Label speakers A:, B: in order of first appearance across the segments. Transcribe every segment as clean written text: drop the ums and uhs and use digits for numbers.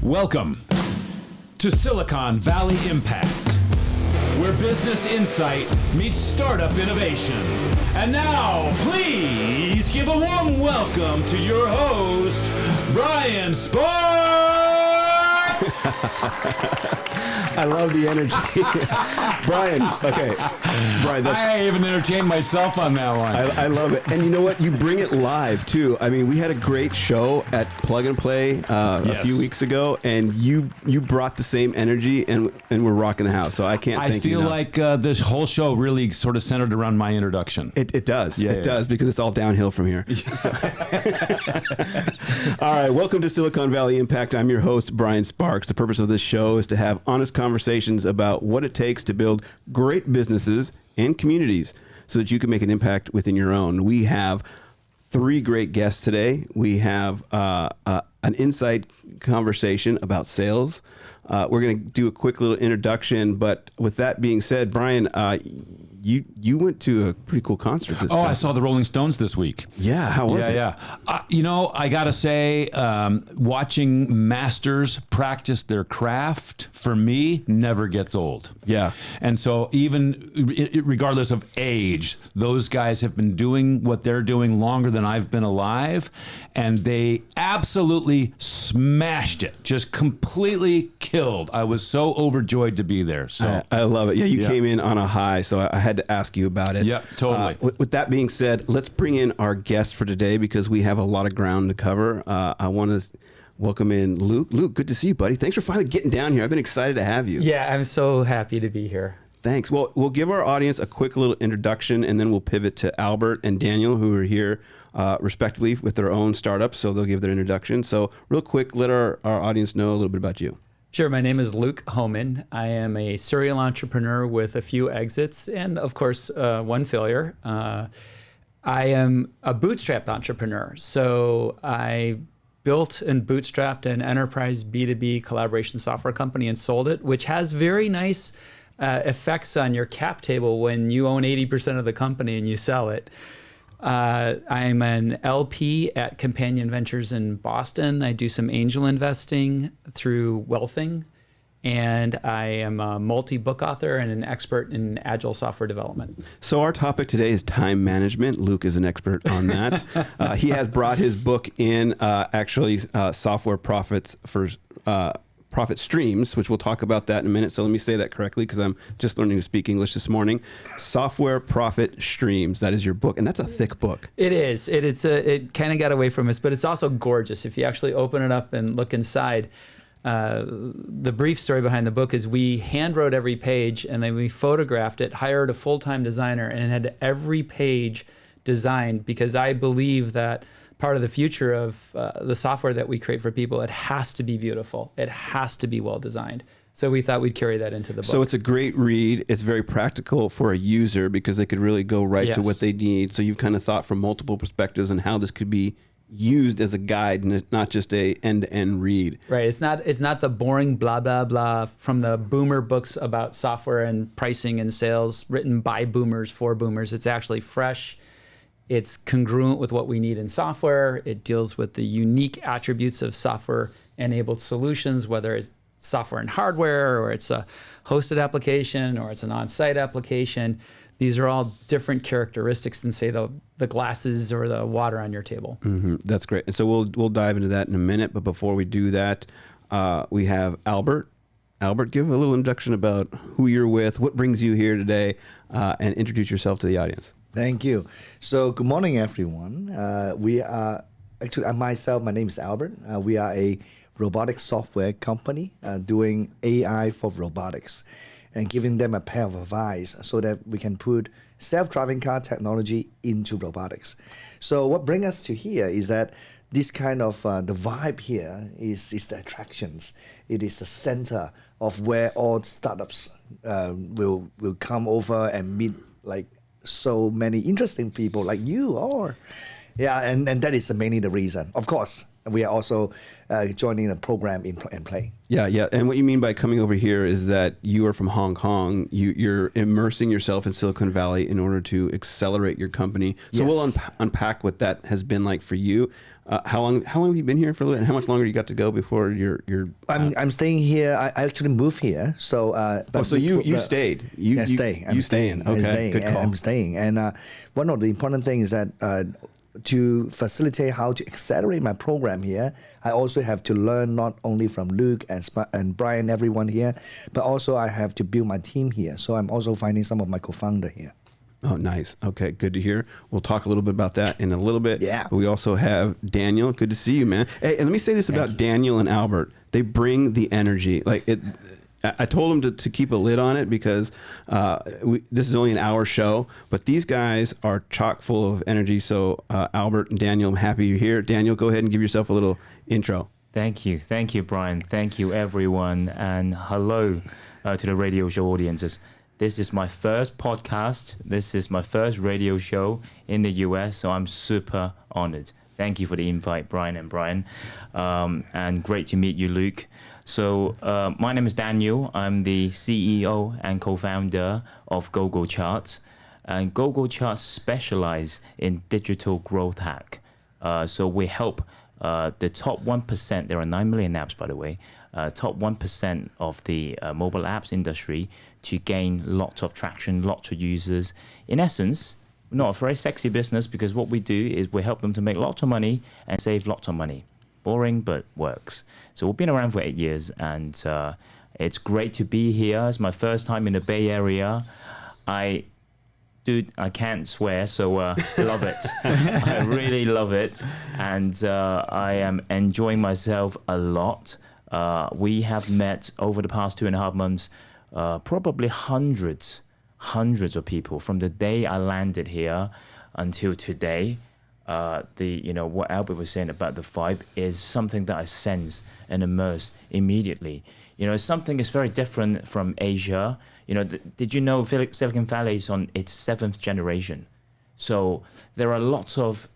A: Welcome to Silicon Valley Impact, where business insight meets startup innovation. And now, please give a warm welcome to your host, Brian Sparks!
B: I love the energy. Brian, okay. Brian,
A: I even entertained myself on that one.
B: I love it. And you know what? You bring it live, too. I mean, we had a great show at Plug and Play a few weeks ago, and you brought the same energy, and we're rocking the house. So I can't thank you enough.
A: I feel like this whole show really sort of centered around my introduction.
B: It does. It does, because it's all downhill from here. So. All right. Welcome to Silicon Valley Impact. I'm your host, Brian Sparks. The purpose of this show is to have honest conversations about what it takes to build great businesses and communities so that you can make an impact within your own. We have three great guests today. We have an insight conversation about sales. We're going to do a quick little introduction, but with that being said, Brian, you went to a pretty cool concert this week.
A: I saw the Rolling Stones this week.
B: Yeah, how was it?
A: Yeah. I got to say, watching masters practice their craft, for me, never gets old.
B: Yeah.
A: And so even regardless of age, those guys have been doing what they're doing longer than I've been alive, and they absolutely smashed it, just completely killed. I was so overjoyed to be there. So
B: I love it. Yeah, you came in on a high, so I had to ask you about it.
A: Yeah, totally.
B: With that being said, let's bring in our guest for today because we have a lot of ground to cover. I want to welcome in Luke. Luke, good to see you, buddy. Thanks for finally getting down here. I've been excited to have you.
C: Yeah, I'm so happy to be here.
B: Thanks. Well, we'll give our audience a quick little introduction, and then we'll pivot to Albert and Daniel, who are here respectively with their own startups, so they'll give their introduction. So real quick, let our audience know a little bit about you.
C: Sure. My name is Luke Hohmann. I am a serial entrepreneur with a few exits and, of course, one failure. I am a bootstrapped entrepreneur. So I built and bootstrapped an enterprise B2B collaboration software company and sold it, which has very nice effects on your cap table when you own 80% of the company and you sell it. I'm an LP at Companion Ventures in Boston. I do some angel investing through Wealthing, and I am a multi-book author and an expert in Agile Software Development.
B: So our topic today is time management. Luke is an expert on that. He has brought his book in, Software Profits for Profit Streams, which we'll talk about that in a minute. So let me say that correctly because I'm just learning to speak English this morning. Software Profit Streams. That is your book. And that's a thick book.
C: It is. It kind of got away from us, but it's also gorgeous. If you actually open it up and look inside, the brief story behind the book is we hand wrote every page and then we photographed it, hired a full-time designer, and it had every page designed because I believe that part of the future of the software that we create for people, it has to be beautiful. It has to be well designed. So we thought we'd carry that into the book.
B: So it's a great read. It's very practical for a user because they could really go right to what they need. So you've kind of thought from multiple perspectives on how this could be used as a guide, not just a end-to-end read.
C: Right. It's not the boring blah, blah, blah from the boomer books about software and pricing and sales written by boomers for boomers. It's actually fresh. It's congruent with what we need in software. It deals with the unique attributes of software-enabled solutions, whether it's software and hardware, or it's a hosted application, or it's an on-site application. These are all different characteristics than, say, the glasses or the water on your table.
B: Mm-hmm. That's great. And so we'll dive into that in a minute. But before we do that, we have Albert. Albert, give a little introduction about who you're with, what brings you here today, and introduce yourself to the audience.
D: Thank you. So good morning, everyone. We are actually, my name is Albert. We are a robotic software company doing AI for robotics and giving them a pair of advice so that we can put self-driving car technology into robotics. So what brings us to here is that this kind of, the vibe here is the attractions. It is the center of where all startups will come over and meet like so many interesting people like you are. Yeah, and that is mainly the reason. Of course, we are also joining a program in play.
B: Yeah. And what you mean by coming over here is that you are from Hong Kong. You're immersing yourself in Silicon Valley in order to accelerate your company. So we'll unpack what that has been like for you. How long have you been here for a little bit? And how much longer you got to go before you're
D: I'm staying here. I actually moved here. So
B: so you stayed. You
D: stay.
B: You staying. Okay. Good call.
D: I'm staying. And one of the important things is that to facilitate how to accelerate my program here, I also have to learn not only from Luke and Brian, everyone here, but also I have to build my team here. So I'm also finding some of my co-founder here.
B: Oh, nice. Okay, good to hear. We'll talk a little bit about that in a little bit.
D: Yeah.
B: We also have Daniel. Good to see you, man. Hey, and let me say this about Daniel and Albert. They bring the energy. Like it. I told them to keep a lid on it because this is only an hour show, but these guys are chock full of energy. So Albert and Daniel, I'm happy you're here. Daniel, go ahead and give yourself a little intro.
E: Thank you, Brian. Thank you, everyone, and hello to the radio show audiences. This is my first podcast. This is my first radio show in the US, so I'm super honored. Thank you for the invite, Brian and Brian, and great to meet you, Luke. So my name is Daniel. I'm the CEO and co-founder of GoGoChart. And GoGoChart specialize in digital growth hack. So we help the top 1%, there are 9 million apps, by the way, top 1% of the mobile apps industry to gain lots of traction, lots of users. In essence, not a very sexy business because what we do is we help them to make lots of money and save lots of money. Boring, but works. So we've been around for 8 years, and it's great to be here. It's my first time in the Bay Area. I can't swear, so love it. I really love it, and I am enjoying myself a lot. We have met over the past 2.5 months, probably hundreds of people from the day I landed here until today. What Albert was saying about the vibe is something that I sense and immerse immediately. Something is very different from Asia. Did you know Silicon Valley is on its 7th generation? So there are lots of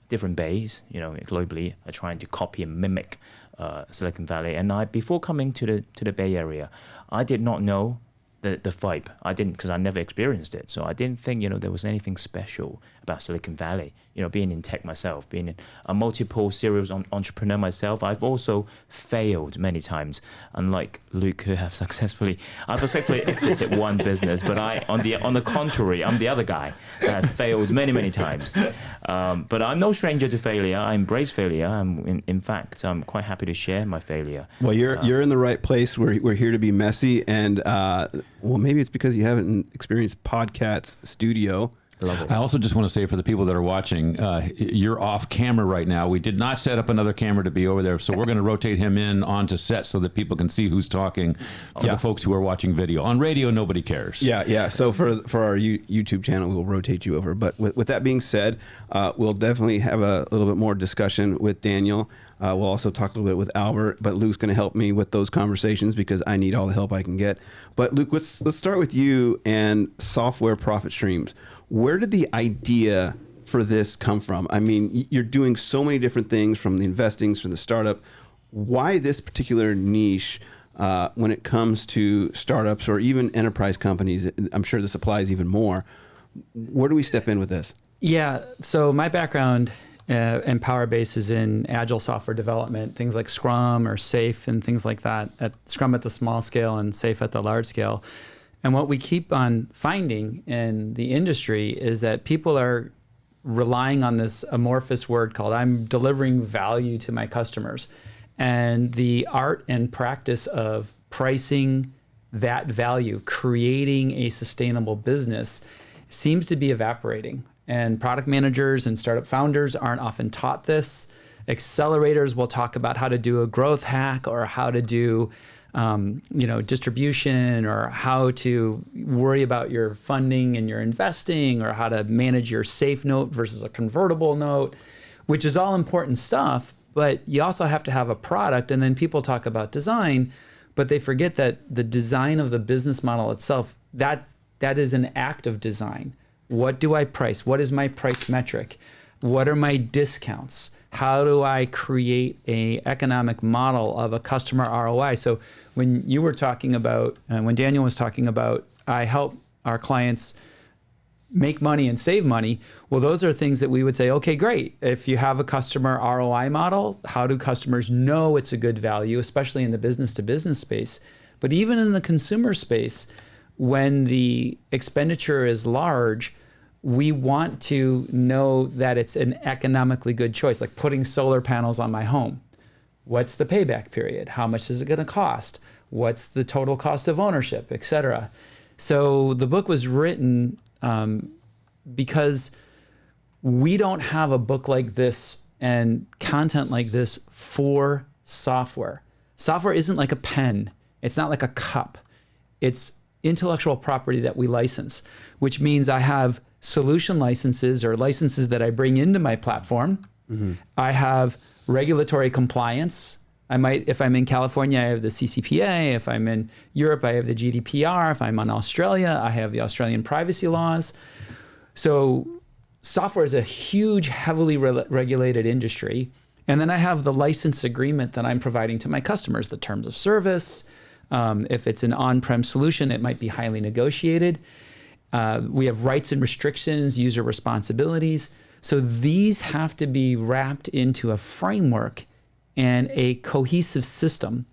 E: different bays, globally, are trying to copy and mimic Silicon Valley. And before coming to the Bay Area, I did not know the vibe. I didn't, because I never experienced it. So I didn't think, there was anything special about Silicon Valley. Being in tech myself, being a multiple serial entrepreneur myself, I've also failed many times. Unlike Luke, who I've successfully exited one business, but on the contrary, I'm the other guy that have failed many times. But I'm no stranger to failure. I embrace failure. In fact, I'm quite happy to share my failure.
B: Well, you're in the right place. We're here to be messy, and maybe it's because you haven't experienced Podcast's studio.
E: Love it.
F: I also just want to say for the people that are watching, you're off camera right now. We did not set up another camera to be over there, so we're going to rotate him in onto set so that people can see who's talking for the folks who are watching video. On radio, nobody cares.
B: Yeah. So for our YouTube channel, we'll rotate you over. But with that being said, we'll definitely have a little bit more discussion with Daniel. We'll also talk a little bit with Albert, but Luke's going to help me with those conversations because I need all the help I can get. But Luke, let's start with you and software profit streams. Where did the idea for this come from? I mean, you're doing so many different things, from the investings, from the startup. Why this particular niche when it comes to startups or even enterprise companies? I'm sure this applies even more. Where do we step in with this?
C: Yeah, so my background and power base is in Agile Software Development, things like Scrum or SAFe and things like that. Scrum at the small scale and SAFe at the large scale. And what we keep on finding in the industry is that people are relying on this amorphous word called I'm delivering value to my customers. And the art and practice of pricing that value, creating a sustainable business, seems to be evaporating. And product managers and startup founders aren't often taught this. Accelerators will talk about how to do a growth hack or how to do distribution, or how to worry about your funding and your investing, or how to manage your safe note versus a convertible note, which is all important stuff. But you also have to have a product, and then people talk about design, but they forget that the design of the business model itself, that is an act of design. What do I price? What is my price metric? What are my discounts? How do I create an economic model of a customer ROI? So when you were talking about, when Daniel was talking about, I help our clients make money and save money. Well, those are things that we would say, okay, great. If you have a customer ROI model, how do customers know it's a good value, especially in the business to business space? But even in the consumer space, when the expenditure is large, we want to know that it's an economically good choice, like putting solar panels on my home. What's the payback period? How much is it going to cost? What's the total cost of ownership, et cetera? So the book was written because we don't have a book like this and content like this for software. Software isn't like a pen. It's not like a cup. It's intellectual property that we license, which means I have solution licenses or licenses that I bring into my platform. Mm-hmm. I have regulatory compliance. I might, if I'm in California, I have the CCPA. If I'm in Europe, I have the GDPR. If I'm in Australia, I have the Australian privacy laws. So software is a huge, heavily regulated industry. And then I have the license agreement that I'm providing to my customers, the terms of service. If it's an on-prem solution, it might be highly negotiated. We have rights and restrictions, user responsibilities. So these have to be wrapped into a framework and a cohesive system.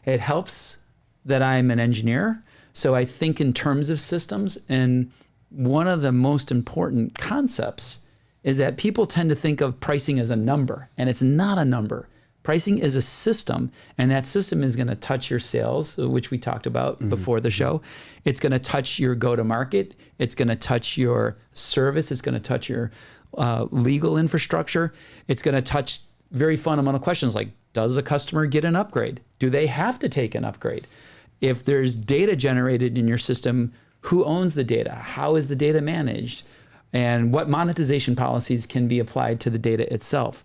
C: It helps that I'm an engineer, so I think in terms of systems. And one of the most important concepts is that people tend to think of pricing as a number, and it's not a number. Pricing is a system, and that system is going to touch your sales, which we talked about before the show. It's going to touch your go-to-market. It's going to touch your service. It's going to touch your legal infrastructure. It's going to touch very fundamental questions like, does a customer get an upgrade? Do they have to take an upgrade? If there's data generated in your system, who owns the data? How is the data managed? And what monetization policies can be applied to the data itself?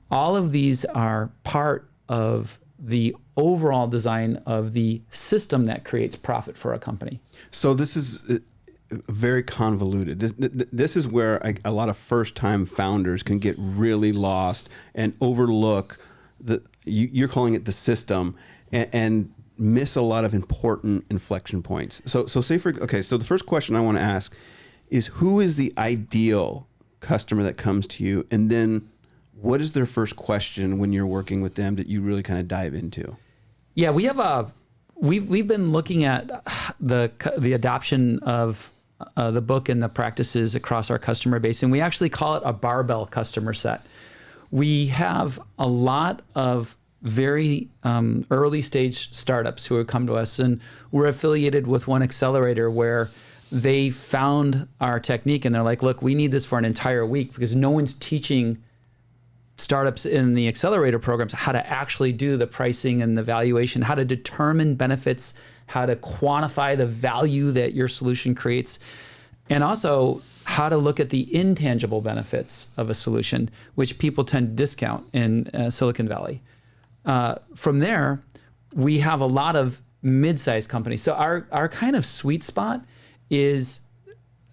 C: All of these are part of the overall design of the system that creates profit for a company.
B: So this is very convoluted. This is where a lot of first-time founders can get really lost and overlook you're calling it the system, and miss a lot of important inflection points. So so the first question I want to ask is, who is the ideal customer that comes to you, and then what is their first question when you're working with them that you really kind of dive into?
C: Yeah, we've been looking at the adoption of the book and the practices across our customer base, and we actually call it a barbell customer set. We have a lot of very early stage startups who have come to us, and we're affiliated with one accelerator where they found our technique and they're like, look, we need this for an entire week because no one's teaching startups in the accelerator programs how to actually do the pricing and the valuation, how to determine benefits, how to quantify the value that your solution creates, and also how to look at the intangible benefits of a solution, which people tend to discount in Silicon Valley. From there, we have a lot of mid-sized companies. So our kind of sweet spot is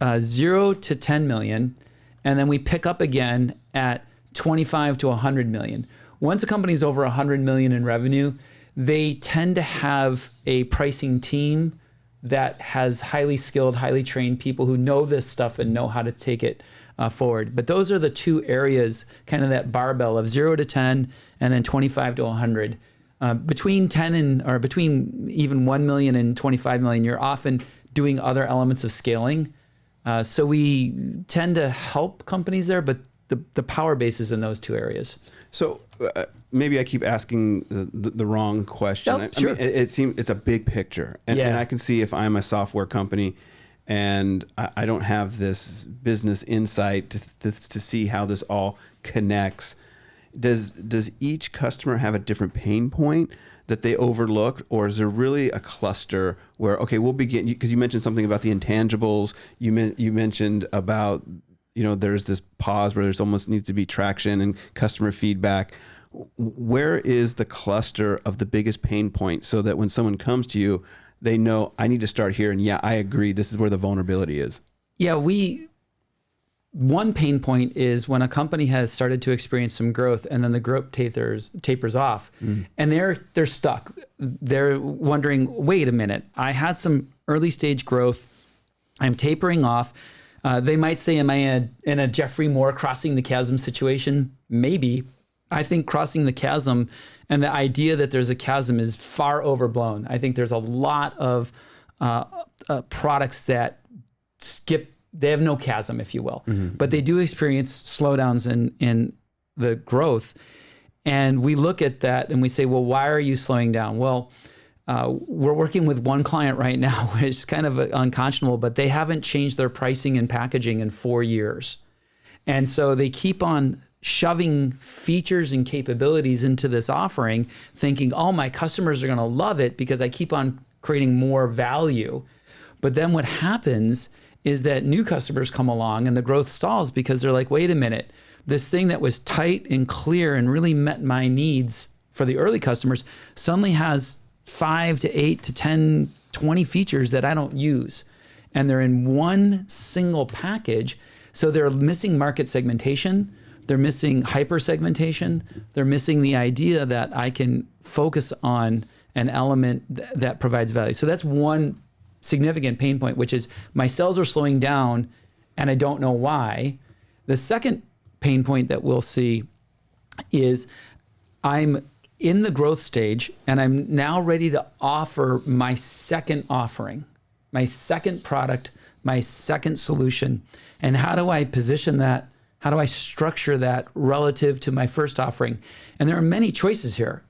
C: 0 to 10 million, and then we pick up again at 25 to 100 million. Once a company is over 100 million in revenue, they tend to have a pricing team that has highly skilled, highly trained people who know this stuff and know how to take it forward. But those are the two areas, kind of that barbell of 0 to 10 and then 25 to 100. Between 10 or between even 1 million and 25 million, you're often doing other elements of scaling. So we tend to help companies there, but the power base is in those two areas.
B: So maybe I keep asking the wrong question.
C: Nope, sure.
B: I mean, it seems it's a big picture, and I can see if I'm a software company and I don't have this business insight to see how this all connects. Does each customer have a different pain point that they overlooked, or is there really a cluster where, okay, we'll begin, because you mentioned something about the intangibles, you mentioned about, there's this pause where there's almost needs to be traction and customer feedback. Where is the cluster of the biggest pain point so that when someone comes to you, they know I need to start here, and I agree, this is where the vulnerability is? Yeah,
C: one pain point is when a company has started to experience some growth and then the growth tapers off, and they're stuck. They're wondering, wait a minute, I had some early stage growth, I'm tapering off. They might say, am I in a Jeffrey Moore crossing the chasm situation? Maybe. I think crossing the chasm and the idea that there's a chasm is far overblown. I think there's a lot of products that they have no chasm, if you will, but they do experience slowdowns in the growth. And we look at that and we say, well, why are you slowing down? Well, we're working with one client right now, which is kind of unconscionable, but they haven't changed their pricing and packaging in 4 years. And so they keep on shoving features and capabilities into this offering, thinking, oh, my customers are going to love it because I keep on creating more value. But then what happens is that new customers come along and the growth stalls because they're like, wait a minute, this thing that was tight and clear and really met my needs for the early customers suddenly has 5 to 8 to 10, 20 features that I don't use. And they're in one single package. So they're missing market segmentation. They're missing hyper segmentation. They're missing the idea that I can focus on an element that provides value. So that's one significant pain point, which is my sales are slowing down and I don't know why. The second pain point that we'll see is I'm in the growth stage and I'm now ready to offer my second offering, my second product, my second solution. And how do I position that? How do I structure that relative to my first offering? And there are many choices here.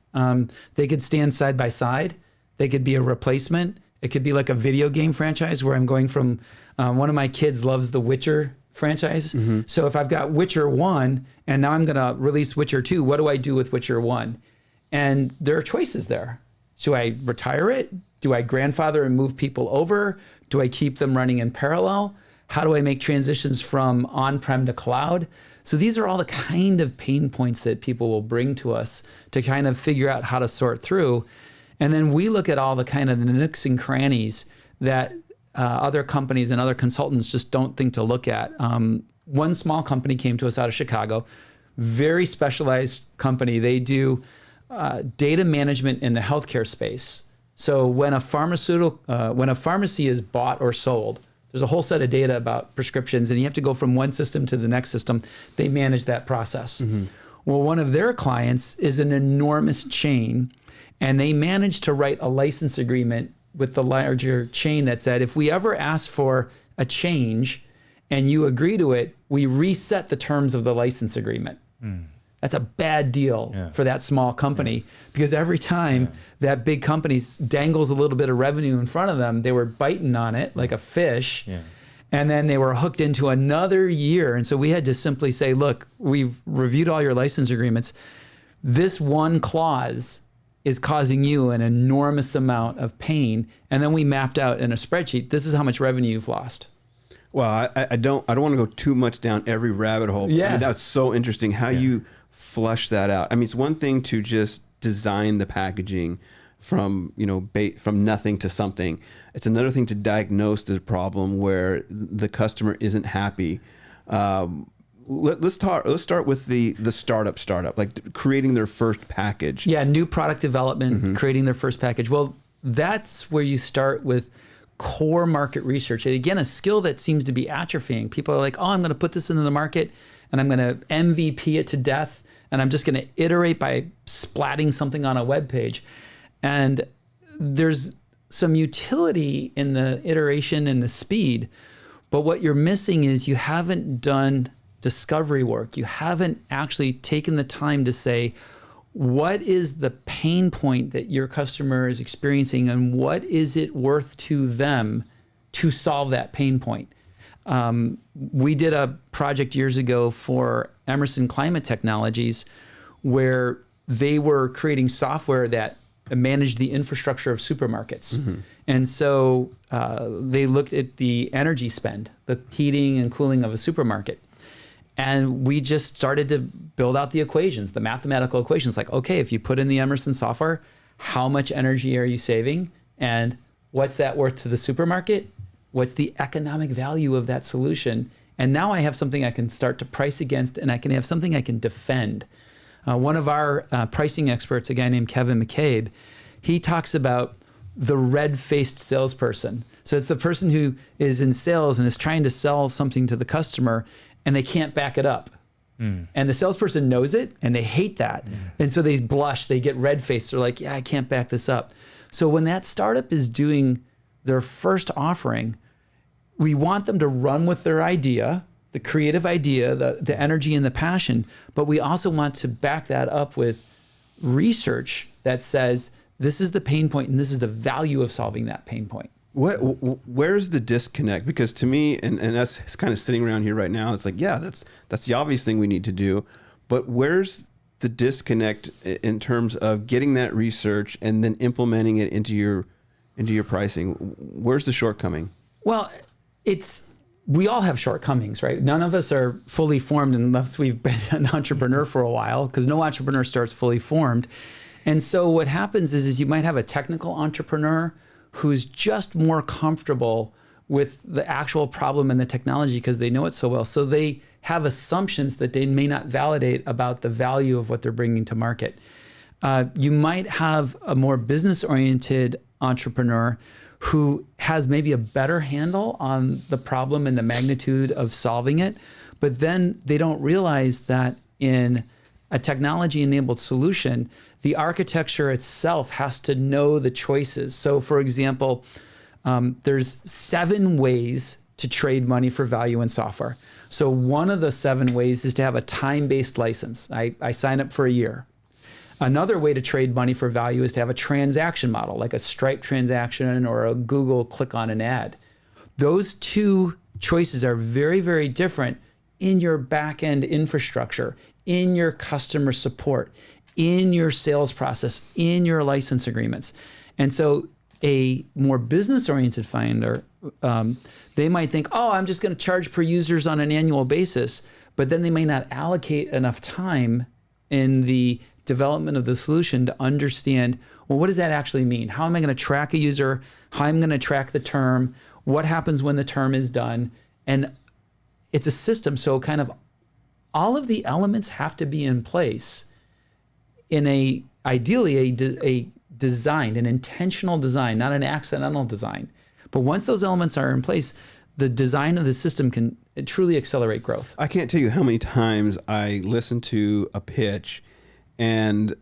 C: They could stand side by side. They could be a replacement. It could be like a video game franchise where I'm going from, one of my kids loves the Witcher franchise. So if I've got Witcher 1 and now I'm going to release Witcher 2, what do I do with Witcher 1? And there are choices there. Do I retire it? Do I grandfather and move people over? Do I keep them running in parallel? How do I make transitions from on-prem to cloud? So these are all the kind of pain points that people will bring to us to kind of figure out how to sort through. And then we look at all the kind of the nooks and crannies that other companies and other consultants just don't think to look at. One small company came to us out of Chicago, very specialized company. They do data management in the healthcare space. So when a pharmacy is bought or sold, there's a whole set of data about prescriptions and you have to go from one system to the next system. They manage that process. Well, one of their clients is an enormous chain and they managed to write a license agreement with the larger chain that said, if we ever ask for a change and you agree to it, we reset the terms of the license agreement. That's a bad deal for that small company because every time that big company dangles a little bit of revenue in front of them, they were biting on it like a fish. And then they were hooked into another year. And so we had to simply say, look, we've reviewed all your license agreements. This one clause is causing you an enormous amount of pain. And then we mapped out in a spreadsheet, this is how much revenue you've lost.
B: Well, I don't want to go too much down every rabbit hole. I mean, that's so interesting how you flush that out. I mean, it's one thing to just design the packaging from, from nothing to something. It's another thing to diagnose the problem where the customer isn't happy. Let's start with the startup, like creating their first package.
C: Yeah, new product development, creating their first package. Well, that's where you start with core market research. And again, a skill that seems to be atrophying. People are like, oh, I'm going to put this into the market and I'm going to MVP it to death. And I'm just going to iterate by splatting something on a web page. And there's some utility in the iteration and the speed. But what you're missing is you haven't done discovery work. You haven't actually taken the time to say, what is the pain point that your customer is experiencing and what is it worth to them to solve that pain point? We did a project years ago for Emerson Climate Technologies where they were creating software that managed the infrastructure of supermarkets. And so they looked at the energy spend, the heating and cooling of a supermarket. And we just started to build out the equations, the mathematical equations, like, okay, if you put in the Emerson software, how much energy are you saving? And what's that worth to the supermarket? What's the economic value of that solution? And now I have something I can start to price against and I can have something I can defend. One of our pricing experts, a guy named Kevin McCabe, he talks about the red-faced salesperson. So it's the person who is in sales and is trying to sell something to the customer and they can't back it up. And the salesperson knows it and they hate that. And so they blush, they get red-faced. They're like, yeah, I can't back this up. So when that startup is doing their first offering, we want them to run with their idea, the creative idea, the energy and the passion, but we also want to back that up with research that says, this is the pain point and this is the value of solving that pain point.
B: Where's the disconnect? Because to me, and us kind of sitting around here right now, it's like, yeah, that's the obvious thing we need to do. But where's the disconnect in terms of getting that research and then implementing it into your pricing? Where's the shortcoming?
C: Well, we all have shortcomings, right? None of us are fully formed unless we've been an entrepreneur for a while, because no entrepreneur starts fully formed. And so what happens is you might have a technical entrepreneur who's just more comfortable with the actual problem and the technology because they know it so well. So they have assumptions that they may not validate about the value of what they're bringing to market. You might have a more business-oriented entrepreneur who has maybe a better handle on the problem and the magnitude of solving it, but then they don't realize that in a technology-enabled solution, the architecture itself has to know the choices. So for example, there's 7 ways to trade money for value in software. So one of the 7 ways is to have a time-based license. I sign up for a year. Another way to trade money for value is to have a transaction model, like a Stripe transaction or a Google click on an ad. Those 2 choices are very, very different in your back-end infrastructure, in your customer support, in your sales process, in your license agreements. And so a more business-oriented finder, they might think, oh, I'm just going to charge per users on an annual basis, but then they may not allocate enough time in the development of the solution to understand, well, what does that actually mean? How am I going to track a user? How am I going to track the term? What happens when the term is done? And it's a system, so kind of all of the elements have to be in place in ideally a designed, an intentional design, not an accidental design. But once those elements are in place, the design of the system can truly accelerate growth.
B: I can't tell you how many times I listen to a pitch and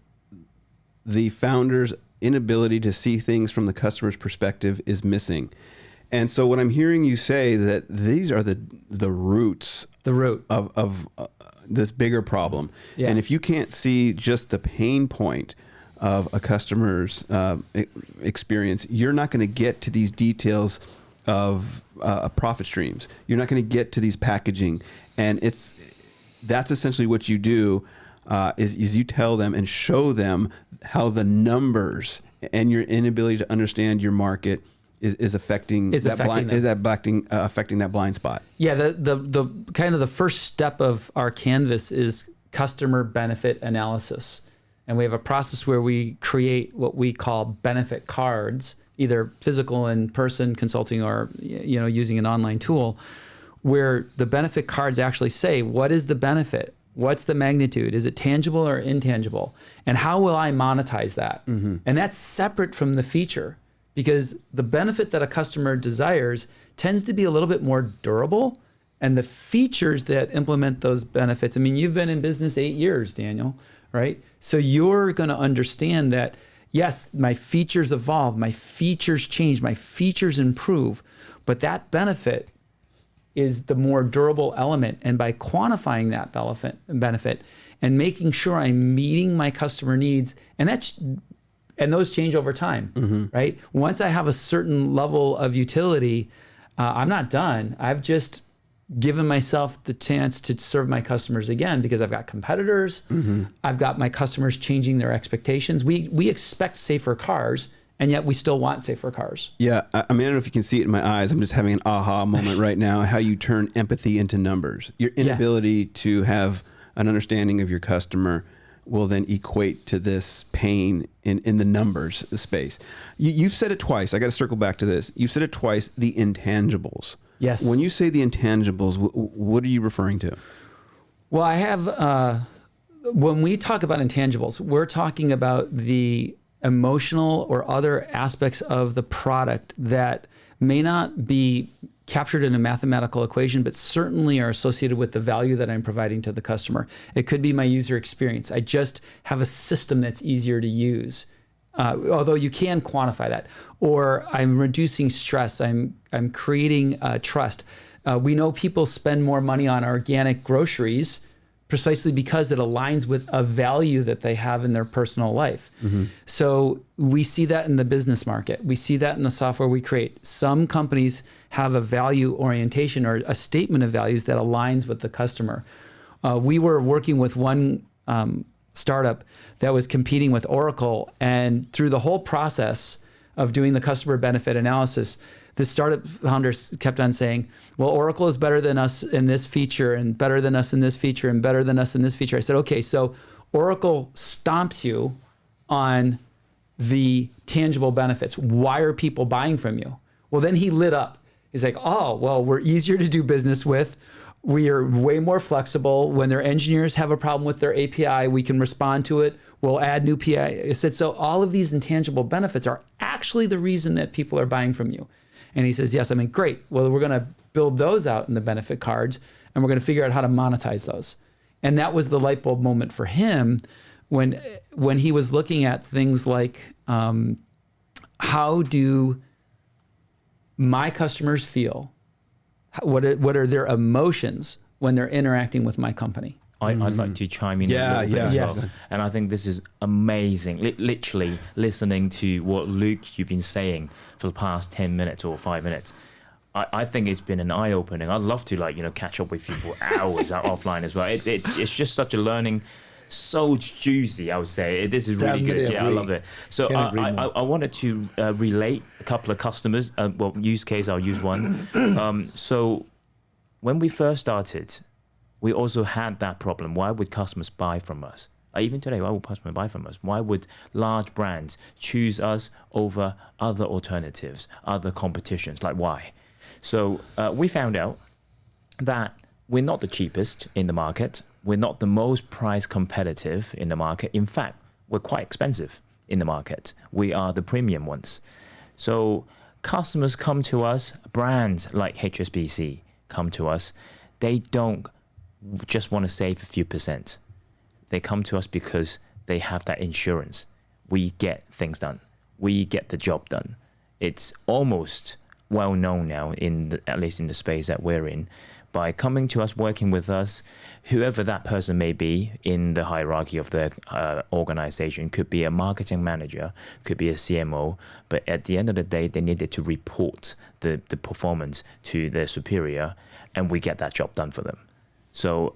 B: the founder's inability to see things from the customer's perspective is missing. And so what I'm hearing you say that these are the roots of this bigger problem. Yeah. And if you can't see just the pain point of a customer's experience, you're not going to get to these details of profit streams. You're not going to get to these packaging. And that's essentially what you do is you tell them and show them how the numbers and your inability to understand your market is affecting that blind spot.
C: Yeah, the kind of the first step of our canvas is customer benefit analysis. And we have a process where we create what we call benefit cards, either physical in person consulting or using an online tool, where the benefit cards actually say, what is the benefit? What's the magnitude? Is it tangible or intangible? And how will I monetize that? Mm-hmm. And that's separate from the feature, because the benefit that a customer desires tends to be a little bit more durable, and the features that implement those benefits. I mean, you've been in business 8 years, Daniel, right? So you're going to understand that, yes, my features evolve, my features change, my features improve, but that benefit is the more durable element. And by quantifying that benefit and making sure I'm meeting my customer needs, and those change over time, mm-hmm. right? Once I have a certain level of utility, I'm not done. I've just given myself the chance to serve my customers again, because I've got competitors. Mm-hmm. I've got my customers changing their expectations. We expect safer cars, and yet we still want safer cars.
B: Yeah, I mean, I don't know if you can see it in my eyes. I'm just having an aha moment right now, how you turn empathy into numbers. Your inability to have an understanding of your customer will then equate to this pain in the numbers space. You've said it twice. I got to circle back to this. You've said it twice, the intangibles.
C: Yes.
B: When you say the intangibles, what are you referring to?
C: Well, I have, when we talk about intangibles, we're talking about the emotional or other aspects of the product that may not be captured in a mathematical equation, but certainly are associated with the value that I'm providing to the customer. It could be my user experience. I just have a system that's easier to use, although you can quantify that. Or I'm reducing stress. I'm creating trust. We know people spend more money on organic groceries precisely because it aligns with a value that they have in their personal life. So we see that in the business market. We see that in the software we create. Some companies have a value orientation or a statement of values that aligns with the customer. We were working with one startup that was competing with Oracle, and through the whole process of doing the customer benefit analysis, the startup founders kept on saying, well, Oracle is better than us in this feature and better than us in this feature and better than us in this feature. I said, okay, so Oracle stomps you on the tangible benefits. Why are people buying from you? Well, then he lit up. He's like, oh, well, we're easier to do business with. We are way more flexible. When their engineers have a problem with their API, we can respond to it. We'll add new PI. I said, so all of these intangible benefits are actually the reason that people are buying from you. And he says, yes. I mean, great. Well, we're going to build those out in the benefit cards, and we're going to figure out how to monetize those. And that was the light bulb moment for him when he was looking at things like, how do my customers feel? What are their emotions when they're interacting with my company?
E: I'd like to chime in a little bit as
C: Yes.
E: well. And I think this is amazing. Literally listening to what Luke, you've been saying for the past 10 minutes or 5 minutes. I think it's been an eye-opening. I'd love to catch up with you for hours offline as well. It's just such a learning, so juicy, I would say. This is really good. Yeah, I love it. So I wanted to relate a couple of customers. Use case, I'll use one. So when we first started, we also had that problem. Why would customers buy from us? Even today, why would customers buy from us? Why would large brands choose us over other alternatives, other competitions? Like why? So we found out that we're not the cheapest in the market. We're not the most price competitive in the market. In fact, we're quite expensive in the market. We are the premium ones. So customers come to us, brands like HSBC come to us. They don't just want to save a few percent. They come to us because they have that insurance. We get things done. We get the job done. It's almost well known now, at least in the space that we're in. By coming to us, working with us, whoever that person may be in the hierarchy of the organization, could be a marketing manager, could be a CMO, but at the end of the day, they needed to report the performance to their superior, and we get that job done for them. So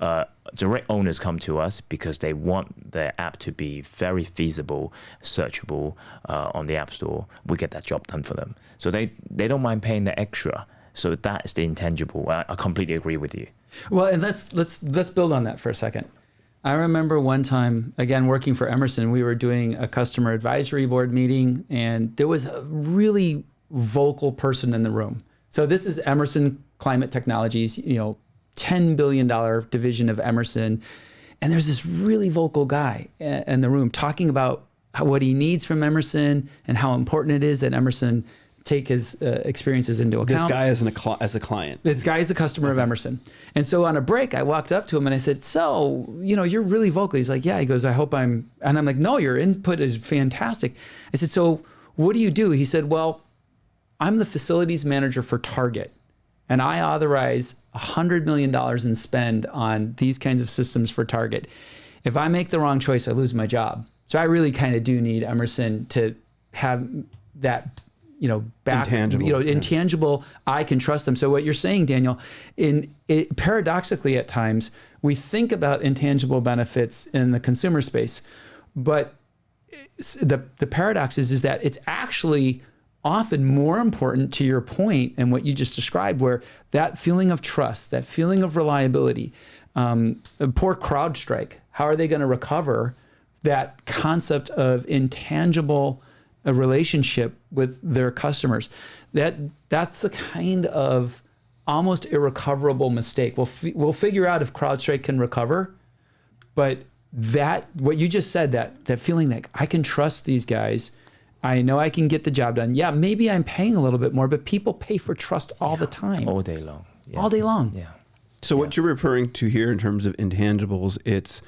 E: direct owners come to us because they want their app to be very feasible, searchable on the App Store. We get that job done for them. So they don't mind paying the extra. So that's the intangible. I completely agree with you.
C: Well, and let's build on that for a second. I remember one time, again, working for Emerson, we were doing a customer advisory board meeting, and there was a really vocal person in the room. So this is Emerson Climate Technologies, $10 billion division of Emerson. And there's this really vocal guy in the room talking about what he needs from Emerson and how important it is that Emerson take his experiences into account.
B: This guy as a client.
C: This guy is a customer of Emerson. And so on a break, I walked up to him and I said, so, you're really vocal. He's like, yeah. He goes, I hope and I'm like, no, your input is fantastic. I said, so what do you do? He said, well, I'm the facilities manager for Target, and I authorize $100 million in spend on these kinds of systems for Target. If I make the wrong choice, I lose my job. So I really kind of do need Emerson to have that, intangible. I can trust them. So what you're saying, Daniel, paradoxically at times, we think about intangible benefits in the consumer space, but the paradox is that it's actually often more important, to your point and what you just described, where that feeling of trust, that feeling of reliability, poor CrowdStrike, how are they going to recover that concept of intangible relationship with their customers? That's the kind of almost irrecoverable mistake. We'll figure out if CrowdStrike can recover, but what you just said, that feeling that I can trust these guys I know I can get the job done. Yeah, maybe I'm paying a little bit more, but people pay for trust all the time.
E: All day long. Yeah.
C: All day long.
E: Yeah.
B: So what you're referring to here in terms of intangibles, it's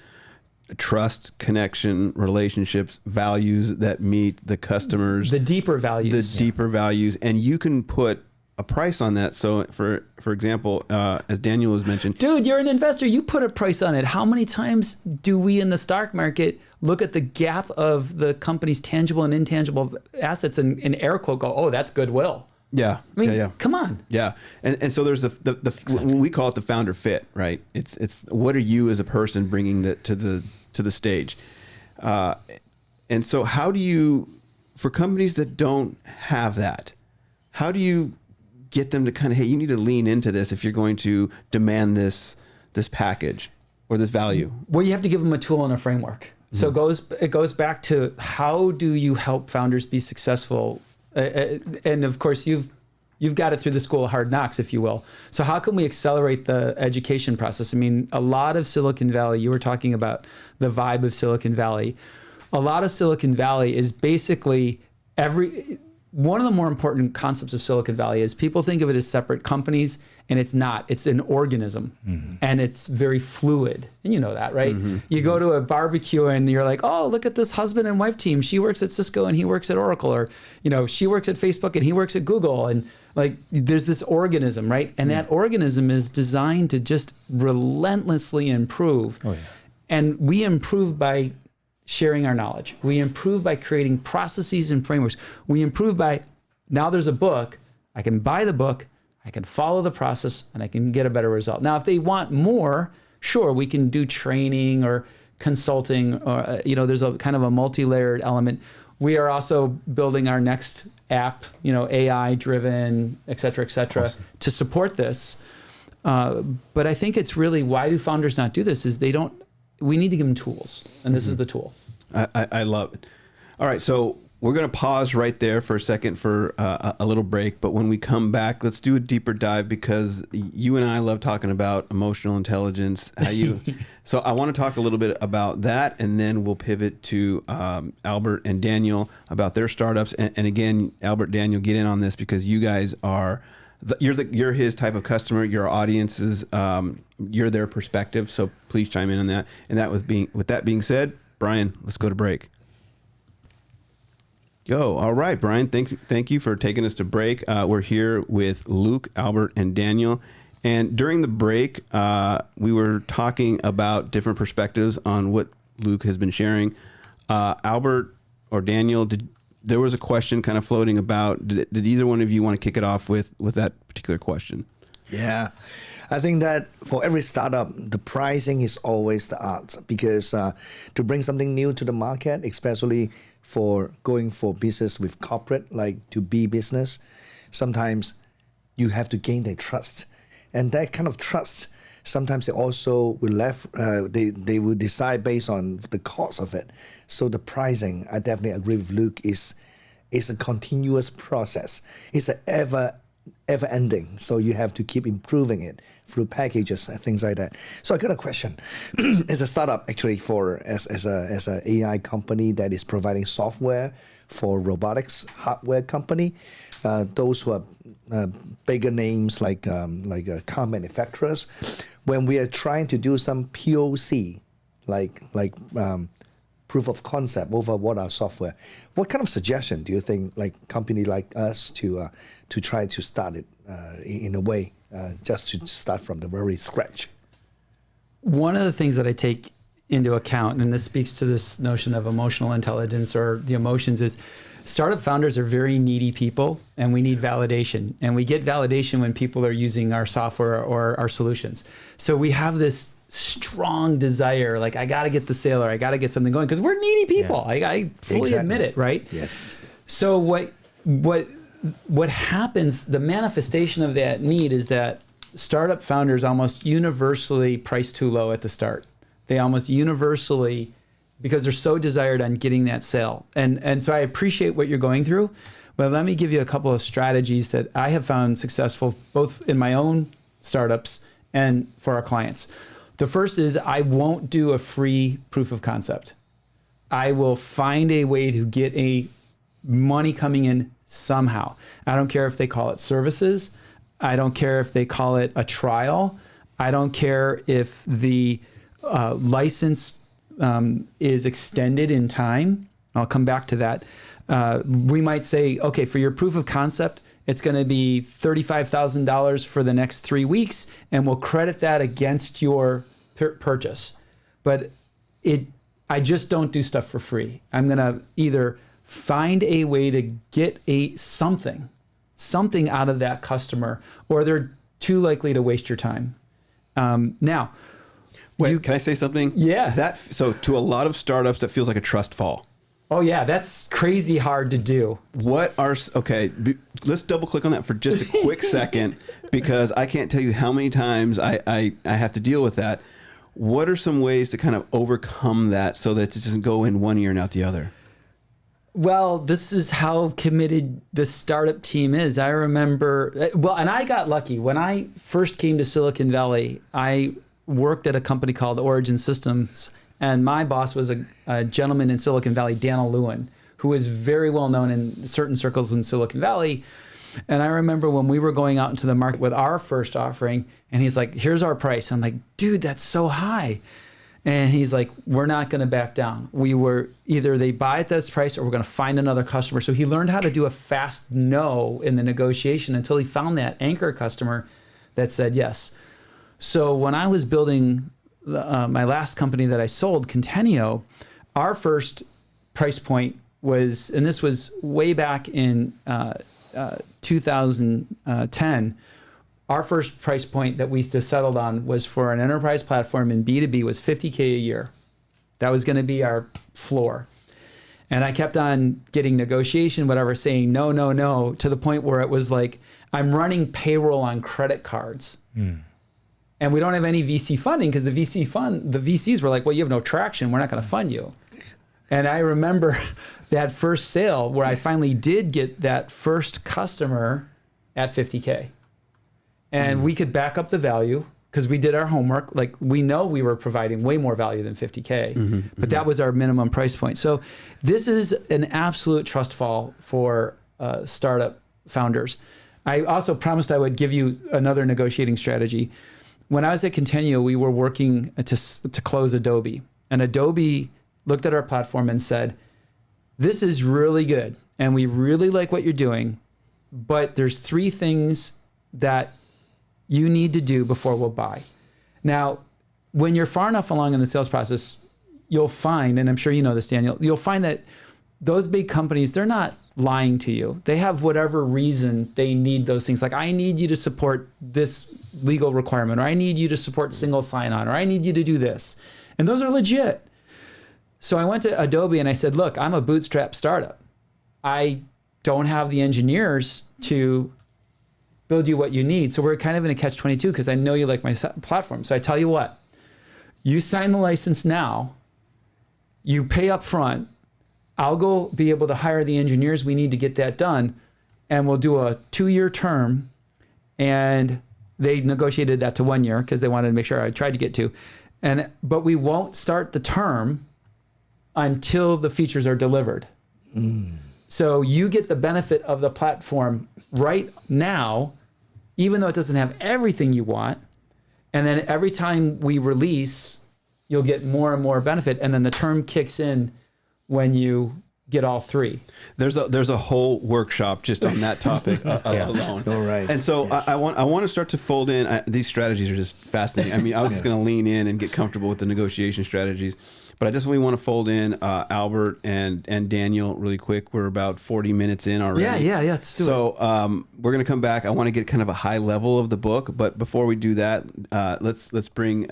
B: trust, connection, relationships, values that meet the customers.
C: The deeper values.
B: The deeper values. And you can put a price on that. So for example, as Daniel has mentioned,
C: dude, you're an investor. You put a price on it. How many times do we in the stock market look at the gap of the company's tangible and intangible assets and in air quote go, oh, that's goodwill.
B: Yeah.
C: I mean,
B: yeah.
C: come on.
B: Yeah. And so there's exactly. We call it the founder fit, right? It's what are you as a person bringing to the stage? And so how do you, for companies that don't have that, how do you get them to kind of, hey, you need to lean into this if you're going to demand this package or this value?
C: Well, you have to give them a tool and a framework. So it goes back to how do you help founders be successful? And of course, you've got it through the school of hard knocks, if you will. So how can we accelerate the education process? I mean, a lot of Silicon Valley, you were talking about the vibe of Silicon Valley. A lot of Silicon Valley is basically one of the more important concepts of Silicon Valley is people think of it as separate companies, and it's not. It's an organism, and it's very fluid. And you know that, right? You go to a barbecue and you're like, oh, look at this husband and wife team. She works at Cisco and he works at Oracle, or she works at Facebook and he works at Google, and like there's this organism, right? And that organism is designed to just relentlessly improve. Oh, yeah. And we improve by sharing our knowledge. We improve by creating processes and frameworks. We improve by, now there's a book, I can buy the book, I can follow the process, and I can get a better result. Now, if they want more, sure, we can do training or consulting, or there's a kind of a multi-layered element. We are also building our next app, AI-driven, et cetera, awesome, to support this. But I think it's really, why do founders not do this, is we need to give them tools, and this is the tool.
B: I love it. All right, so we're going to pause right there for a second for a little break, but when we come back, let's do a deeper dive, because you and I love talking about emotional intelligence. So I want to talk a little bit about that, and then we'll pivot to Albert and Daniel about their startups. And again, Albert, Daniel, get in on this, because you guys are you're his type of customer, your audiences, you're their perspective. So please chime in on that. And with that being said, Brian, let's go to break. All right, Brian. Thank you for taking us to break. We're here with Luke, Albert, and Daniel. And during the break, we were talking about different perspectives on what Luke has been sharing. Albert or Daniel, there was a question kind of floating about, did either one of you want to kick it off with that particular question?
D: Yeah, I think that for every startup, the pricing is always the art, because to bring something new to the market, especially for going for business with corporate, like to be business, sometimes you have to gain their trust. And that kind of trust, sometimes they also will they will decide based on the cost of it. So the pricing, I definitely agree with Luke, is a continuous process. It's an ever ending. So you have to keep improving it through packages and things like that. So I got a question. As a startup, actually, as a AI company that is providing software for robotics hardware company, those who are bigger names like car manufacturers, when we are trying to do some POC, like proof of concept over what our software, what kind of suggestion do you think, like company like us, to try to start it in a way, just to start from the very scratch?
C: One of the things that I take into account, and this speaks to this notion of emotional intelligence or the emotions, is startup founders are very needy people, and we need validation. And we get validation when people are using our software or our solutions. So we have this strong desire, like, I got to get the sale, or I got to get something going, because we're needy people. Yeah. I fully admit it, right?
D: Yes.
C: So what happens, the manifestation of that need is that startup founders almost universally price too low at the start. They almost universally, because they're so desired on getting that sale. And so I appreciate what you're going through, but let me give you a couple of strategies that I have found successful, both in my own startups and for our clients. The first is, I won't do a free proof of concept. I will find a way to get a money coming in somehow. I don't care if they call it services. I don't care if they call it a trial. I don't care if the license is extended in time. I'll come back to that. We might say, okay, for your proof of concept, it's going to be $35,000 for the next 3 weeks, and we'll credit that against your purchase. But I just don't do stuff for free. I'm going to either find a way to get something out of that customer, or they're too likely to waste your time. Now,
B: wait, can I say something?
C: Yeah.
B: So to a lot of startups, that feels like a trust fall.
C: Oh yeah, that's crazy hard to do.
B: Let's double click on that for just a quick second, because I can't tell you how many times I have to deal with that. What are some ways to kind of overcome that so that it doesn't go in one ear and out the other?
C: Well, this is how committed the startup team is. I remember, and I got lucky. When I first came to Silicon Valley, I worked at a company called Origin Systems, and my boss was a gentleman in Silicon Valley, Dan Lewin, who is very well known in certain circles in Silicon Valley. And I remember when we were going out into the market with our first offering, and he's like, here's our price. I'm like, dude, that's so high. And he's like, we're not going to back down. We were either they buy at this price or we're going to find another customer. So he learned how to do a fast no in the negotiation until he found that anchor customer that said yes. So when I was building my last company that I sold, Contenio, our first price point was, and this was way back in 2010, our first price point that we settled on was for an enterprise platform in B2B was $50K a year. That was going to be our floor. And I kept on getting negotiation, whatever, saying no, no, no, to the point where it was like, I'm running payroll on credit cards. And we don't have any VC funding because the VCs were like, well, you have no traction. We're not going to fund you. And I remember that first sale where I finally did get that first customer at $50K. And we could back up the value because we did our homework. Like, we know we were providing way more value than $50K, but that was our minimum price point. So this is an absolute trust fall for startup founders. I also promised I would give you another negotiating strategy. When I was at Contenio, we were working to close Adobe. And Adobe looked at our platform and said, this is really good, and we really like what you're doing, but there's 3 things that you need to do before we'll buy. Now, when you're far enough along in the sales process, you'll find, and I'm sure you know this, Daniel, you'll find that those big companies, they're not lying to you. They have whatever reason they need those things. Like, I need you to support this legal requirement, or I need you to support single sign-on, or I need you to do this. And those are legit. So I went to Adobe and I said, look, I'm a bootstrap startup. I don't have the engineers to build you what you need. So we're kind of in a catch-22 because I know you like my platform. So I tell you what, you sign the license now, you pay up front, I'll go be able to hire the engineers we need to get that done, and we'll do a 2-year term. And they negotiated that to 1 year because they wanted to make sure I tried to get 2. But we won't start the term until the features are delivered. So you get the benefit of the platform right now, even though it doesn't have everything you want. And then every time we release, you'll get more and more benefit. And then the term kicks in when you get all 3.
B: There's a whole workshop just on that topic alone.
D: All right.
B: And so
D: Yes.
B: I want to start to fold in. These strategies are just fascinating. I mean, I was just going to lean in and get comfortable with the negotiation strategies. But I definitely want to fold in Albert and Daniel really quick. We're about 40 minutes in already.
C: Yeah. Let's do it.
B: So we're going to come back. I want to get kind of a high level of the book. But before we do that, let's bring,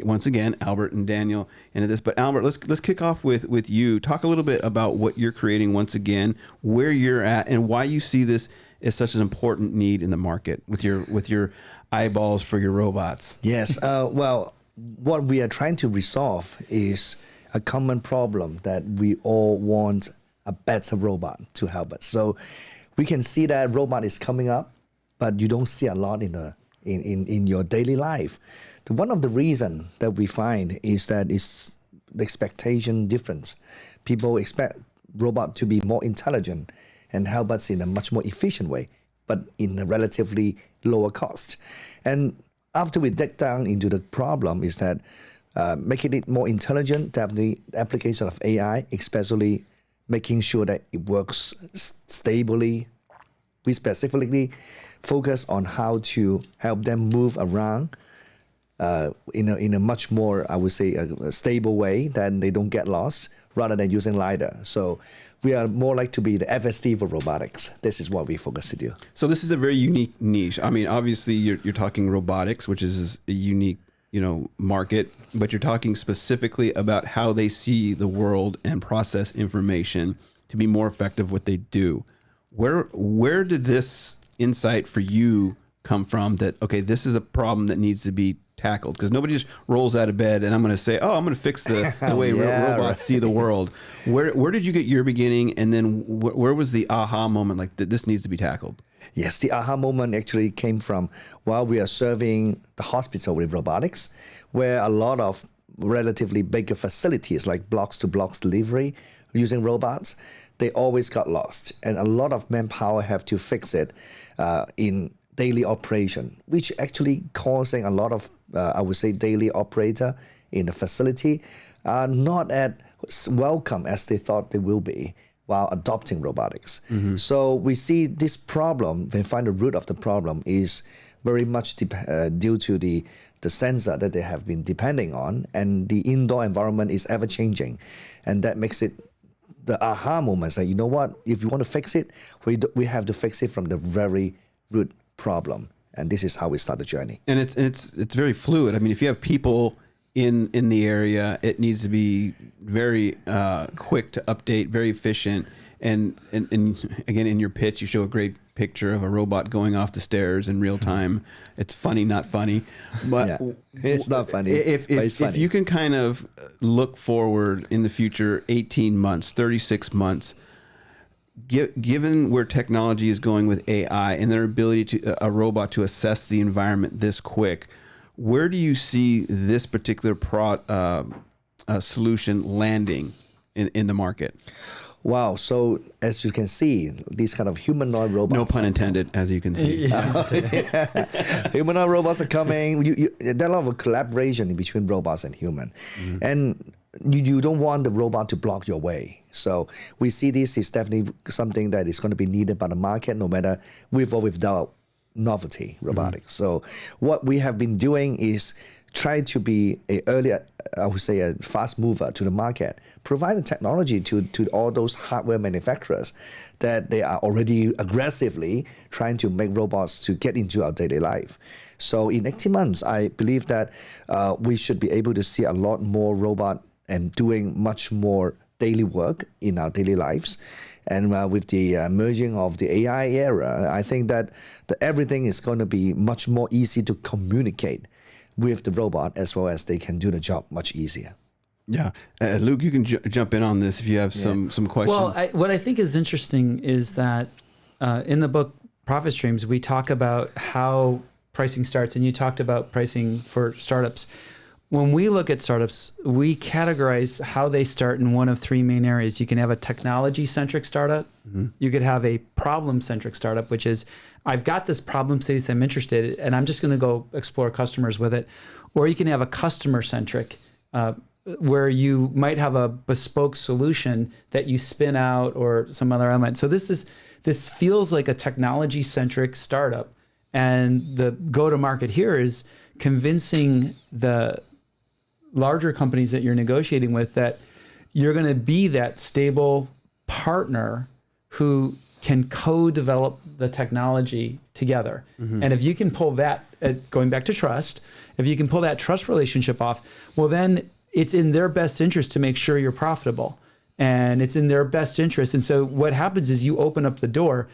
B: once again, Albert and Daniel into this. But Albert, let's kick off with you. Talk a little bit about what you're creating once again, where you're at, and why you see this as such an important need in the market with your eyeballs for your robots.
D: Yes. Well, what we are trying to resolve is a common problem that we all want a better robot to help us. So we can see that robot is coming up, but you don't see a lot in your daily life. One of the reasons that we find is that it's the expectation difference. People expect robot to be more intelligent and help us in a much more efficient way, but in a relatively lower cost. And after we dig down into the problem is that making it more intelligent, definitely the application of AI, especially making sure that it works stably. We specifically focus on how to help them move around in a much more, I would say, a stable way, that they don't get lost, rather than using LiDAR. So we are more like to be the FSD for robotics. This is what we focus to do.
B: So this is a very unique niche. I mean, obviously you're talking robotics, which is a unique, market, but you're talking specifically about how they see the world and process information to be more effective what they do. Where did this insight for you come from that, okay, this is a problem that needs to be tackled? Because nobody just rolls out of bed and I'm going to say, I'm going to fix the way robots see the world. Where did you get your beginning? And then where was the aha moment, like that this needs to be tackled?
D: Yes, the aha moment actually came from while we are serving the hospital with robotics, where a lot of relatively bigger facilities like blocks-to-blocks delivery using robots, they always got lost. And a lot of manpower have to fix it in daily operation, which actually causing a lot of, I would say, daily operator in the facility not as welcome as they thought they will be while adopting robotics. Mm-hmm. So we see this problem, we find the root of the problem is very much due to the sensor that they have been depending on, and the indoor environment is ever changing. And that makes it the aha moment, that, you know what, if you want to fix it, we have to fix it from the very root problem. And this is how we start the journey. And
B: it's very fluid. I mean, if you have people in the area, it needs to be very quick to update, very efficient. And again, in your pitch, you show a great picture of a robot going off the stairs in real time. It's funny, not funny, but
D: it's not funny.
B: If you can kind of look forward in the future, 18 months, 36 months, given where technology is going with AI and their ability to a robot to assess the environment this quick, where do you see this particular solution landing in the market?
D: Wow. So as you can see, these kind of humanoid robots.
B: No pun intended, as you can see.
D: Humanoid robots are coming. There are a lot of collaboration between robots and human. Mm-hmm. And you don't want the robot to block your way. So we see this is definitely something that is going to be needed by the market, no matter with or without Novelte robotics. Mm-hmm. So what we have been doing is try to be a fast mover to the market, provide the technology to all those hardware manufacturers that they are already aggressively trying to make robots to get into our daily life. So in 18 months, I believe that we should be able to see a lot more robot and doing much more daily work in our daily lives. And with the merging of the AI era, I think that everything is going to be much more easy to communicate with the robot, as well as they can do the job much easier.
B: Yeah. Luke, you can jump in on this if you have some questions.
C: Well, what I think is interesting is that in the book Profit Streams, we talk about how pricing starts, and you talked about pricing for startups. When we look at startups, we categorize how they start in one of three main areas. You can have a technology-centric startup. Mm-hmm. You could have a problem-centric startup, which is, I've got this problem space I'm interested in, and I'm just going to go explore customers with it. Or you can have a customer-centric, where you might have a bespoke solution that you spin out or some other element. So this feels like a technology-centric startup. And the go-to-market here is convincing the larger companies that you're negotiating with that you're going to be that stable partner who can co-develop the technology together. Mm-hmm. And if you can pull that, going back to trust, if you can pull that trust relationship off, well, then it's in their best interest to make sure you're profitable. And it's in their best interest. And so what happens is you open up the door.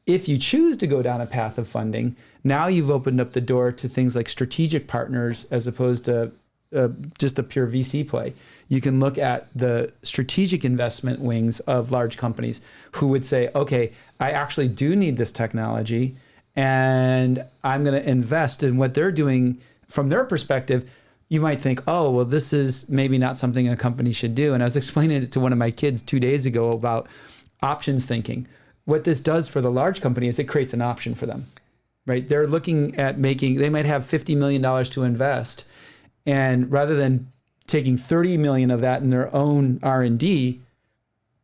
C: If you choose to go down a path of funding, now you've opened up the door to things like strategic partners as opposed to just a pure VC play. You can look at the strategic investment wings of large companies who would say, okay, I actually do need this technology and I'm going to invest in what they're doing from their perspective. you might think, oh, well, this is maybe not something a company should do. And I was explaining it to one of my kids 2 days ago about options thinking. What this does for the large company is it creates an option for them, right? They're looking at they might have $50 million to invest. And rather than taking 30 million of that in their own R&D,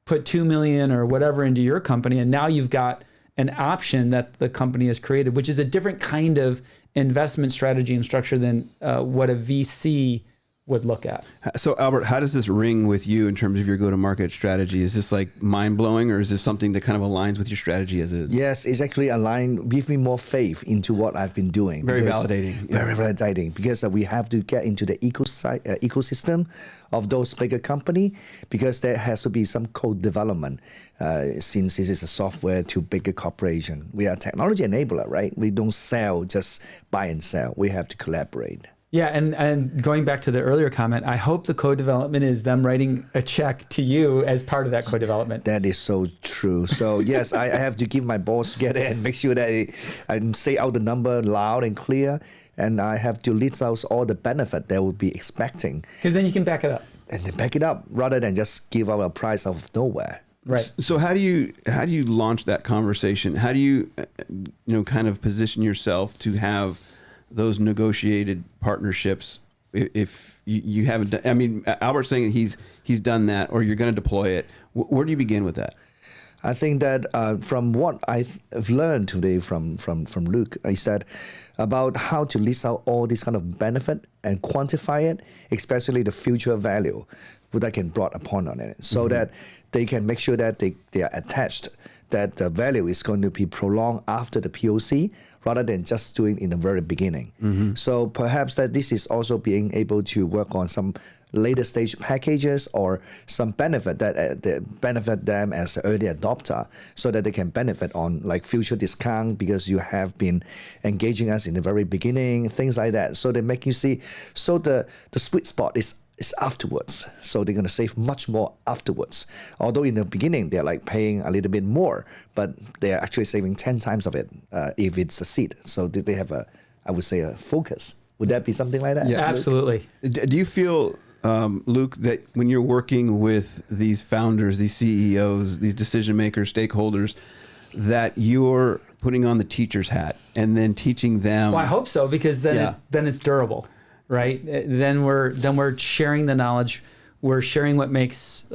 C: put 2 million or whatever into your company. And now you've got an option that the company has created, which is a different kind of investment strategy and structure than what a VC would look at.
B: So Albert, how does this ring with you in terms of your go-to-market strategy? Is this like mind-blowing, or is this something that kind of aligns with your strategy as is?
D: Yes, it's actually aligned, give me more faith into what I've been doing.
B: Very validating.
D: Very validating, because we have to get into the ecosystem of those bigger company, because there has to be some code development since this is a software to bigger corporation. We are a technology enabler, right? We don't sell, just buy and sell. We have to collaborate.
C: Yeah, and going back to the earlier comment, I hope the code development is them writing a check to you as part of that code development.
D: That is so true. So yes, I have to give my boss get in, make sure that I say out the number loud and clear, and I have to list out all the benefit they would be expecting.
C: Because then you can back it up.
D: And then back it up rather than just give out a price out of nowhere.
C: Right.
B: So how do you launch that conversation? How do you kind of position yourself to have those negotiated partnerships? If you haven't done, I mean, Albert's saying he's done that, or you're going to deploy it. Where do you begin with that?
D: I think that from what I've learned today from Luke, I said about how to list out all this kind of benefit and quantify it, especially the future value that can brought upon on it, so that they can make sure that they are attached, that the value is going to be prolonged after the POC rather than just doing in the very beginning. So perhaps that this is also being able to work on some later stage packages or some benefit that benefit them as an early adopter, so that they can benefit on like future discount because you have been engaging us in the very beginning, things like that. So they make you see, so the sweet spot is afterwards. So they're going to save much more afterwards. Although in the beginning, they're like paying a little bit more, but they're actually saving 10 times of it if it's a seed. So they have I would say, a focus. Would that be something like that?
C: Yeah, absolutely.
B: Do you feel, Luke, that when you're working with these founders, these CEOs, these decision makers, stakeholders, that you're putting on the teacher's hat and then teaching them?
C: Well, I hope so, because then it's durable. Right? Then we're sharing the knowledge. We're sharing what makes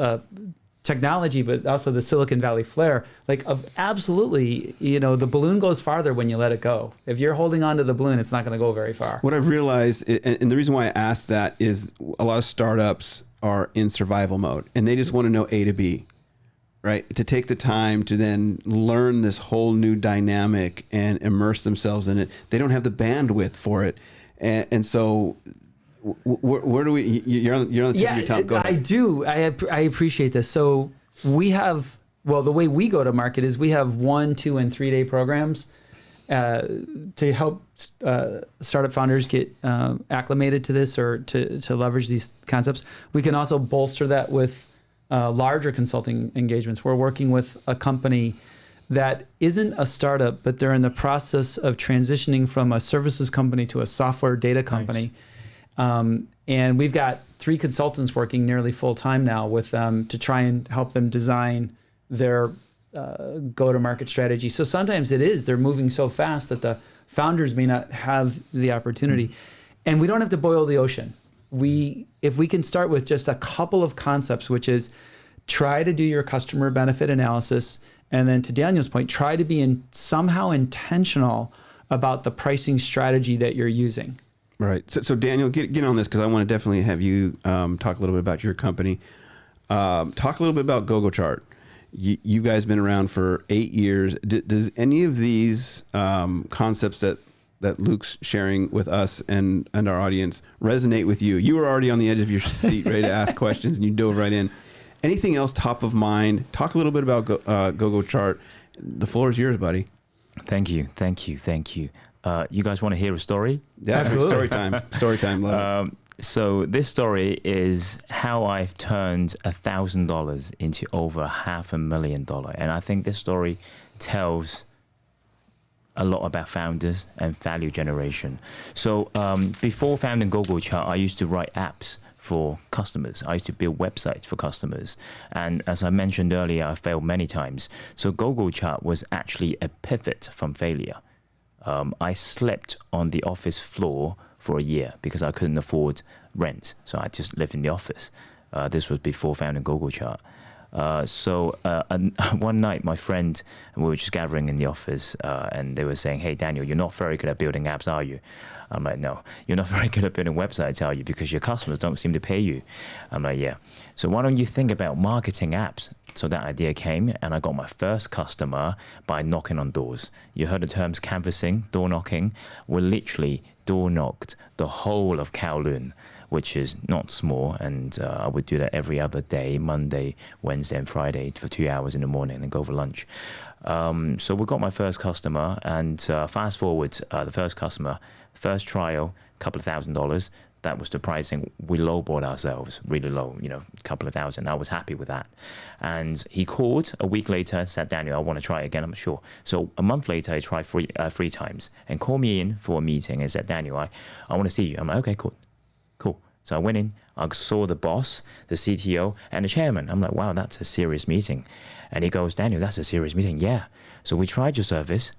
C: technology, but also the Silicon Valley flair. Like, absolutely, the balloon goes farther when you let it go. If you're holding on to the balloon, it's not going to go very far.
B: What I've realized, and the reason why I asked that, is a lot of startups are in survival mode, and they just want to know A to B, right? To take the time to then learn this whole new dynamic and immerse themselves in it. They don't have the bandwidth for it. And so, where do we? You're on the tip of your tongue. Go ahead.
C: I do. I appreciate this. So we have, the way we go to market is we have 1, 2, and 3 day programs to help startup founders get acclimated to this, or to leverage these concepts. We can also bolster that with larger consulting engagements. We're working with a company that isn't a startup, but they're in the process of transitioning from a services company to a software data company. Nice. And we've got 3 consultants working nearly full time now with them to try and help them design their go-to-market strategy. So sometimes they're moving so fast that the founders may not have the opportunity. And we don't have to boil the ocean. If we can start with just a couple of concepts, which is try to do your customer benefit analysis, and then to Daniel's point, try to be somehow intentional about the pricing strategy that you're using.
B: Right. So Daniel, get on this, because I want to definitely have you talk a little bit about your company. Talk a little bit about GoGoChart. You guys been around for 8 years. Does any of these concepts that Luke's sharing with us and our audience resonate with you? You were already on the edge of your seat, ready to ask questions, and you dove right in. Anything else top of mind? Talk a little bit about GoGoChart. The floor is yours, buddy.
E: Thank you. You guys want to hear a story?
B: Yeah, absolutely. Story time. Love it.
E: So this story is how I've turned $1,000 into over $500,000, and I think this story tells a lot about founders and value generation. So before founding GoGoChart, I used to write apps for customers. I used to build websites for customers. And as I mentioned earlier, I failed many times. So GoGoChart was actually a pivot from failure. I slept on the office floor for a year because I couldn't afford rent. So I just lived in the office. This was before founding GoGoChart. One night, my friend, we were just gathering in the office, and they were saying, "Hey, Daniel, you're not very good at building apps, are you?" I'm like, "No, you're not very good at building websites, are you? Because your customers don't seem to pay you." I'm like, "Yeah. So why don't you think about marketing apps?" So that idea came, and I got my first customer by knocking on doors. You heard the terms canvassing, door knocking. We literally door knocked the whole of Kowloon, which is not small, and I would do that every other day, Monday, Wednesday, and Friday for 2 hours in the morning and go for lunch. So we got my first customer, and fast forward, the first customer, first trial, a couple of $1,000. That was the pricing. We lowballed ourselves, really low, a couple of thousand. I was happy with that. And he called a week later, said, "Daniel, I want to try it again." I'm sure. So a month later, he tried three times and called me in for a meeting and said, "Daniel, I want to see you." I'm like, "Okay, cool. So I went in, I saw the boss, the CTO, and the chairman. I'm like, "Wow, that's a serious meeting." And he goes, "Daniel, that's a serious meeting." "Yeah. So we tried your service.